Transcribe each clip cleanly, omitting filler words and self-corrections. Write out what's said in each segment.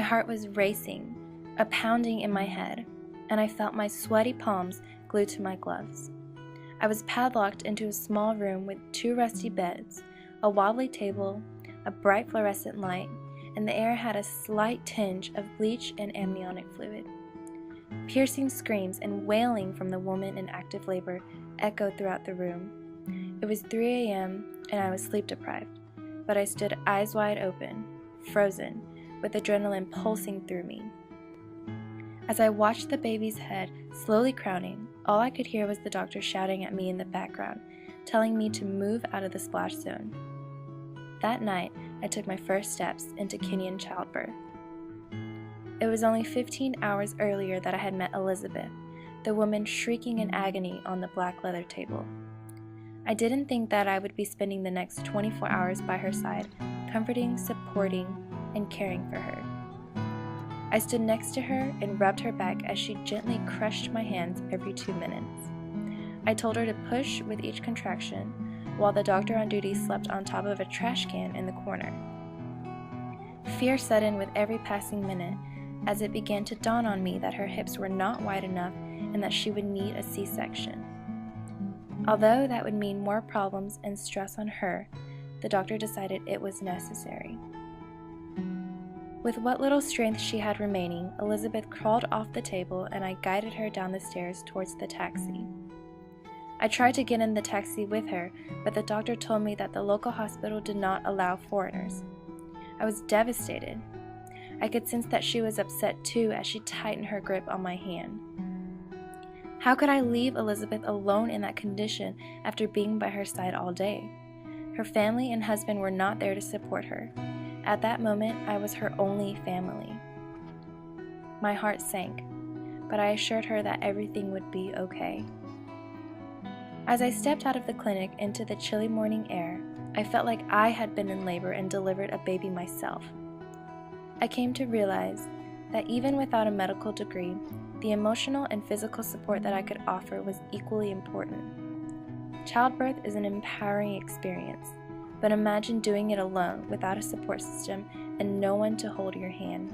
My heart was racing, a pounding in my head, and I felt my sweaty palms glued to my gloves. I was padlocked into a small room with 2 rusty beds, a wobbly table, a bright fluorescent light, and the air had a slight tinge of bleach and amniotic fluid. Piercing screams and wailing from the woman in active labor echoed throughout the room. It was 3 a.m. and I was sleep-deprived, but I stood eyes wide open, frozen, with adrenaline pulsing through me. As I watched the baby's head slowly crowning, all I could hear was the doctor shouting at me in the background, telling me to move out of the splash zone. That night, I took my first steps into Kenyan childbirth. It was only 15 hours earlier that I had met Elizabeth, the woman shrieking in agony on the black leather table. I didn't think that I would be spending the next 24 hours by her side, comforting, supporting, and caring for her. I stood next to her and rubbed her back as she gently crushed my hands every 2 minutes. I told her to push with each contraction, while the doctor on duty slept on top of a trash can in the corner. Fear set in with every passing minute, as it began to dawn on me that her hips were not wide enough and that she would need a C-section. Although that would mean more problems and stress on her, the doctor decided it was necessary. With what little strength she had remaining, Elizabeth crawled off the table and I guided her down the stairs towards the taxi. I tried to get in the taxi with her, but the doctor told me that the local hospital did not allow foreigners. I was devastated. I could sense that she was upset too as she tightened her grip on my hand. How could I leave Elizabeth alone in that condition after being by her side all day? Her family and husband were not there to support her. At that moment, I was her only family. My heart sank, but I assured her that everything would be okay. As I stepped out of the clinic into the chilly morning air, I felt like I had been in labor and delivered a baby myself. I came to realize that even without a medical degree, the emotional and physical support that I could offer was equally important. Childbirth is an empowering experience, but imagine doing it alone without a support system and no one to hold your hand.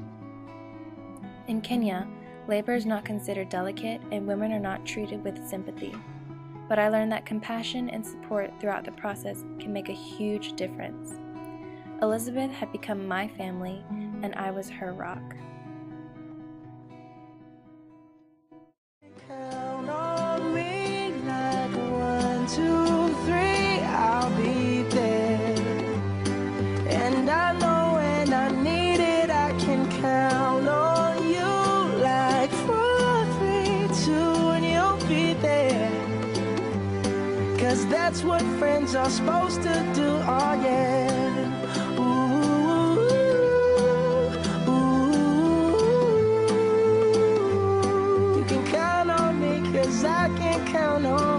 In Kenya, labor is not considered delicate and women are not treated with sympathy. But I learned that compassion and support throughout the process can make a huge difference. Elizabeth had become my family, and I was her rock. Count on me like 1, 2, 3, I'll be there. And I know when I need it, I can count on you like 4, 3, 2, and you'll be there. 'Cause that's what friends are supposed to do, oh yeah. Ooh, ooh, you can count on me 'cause I can count on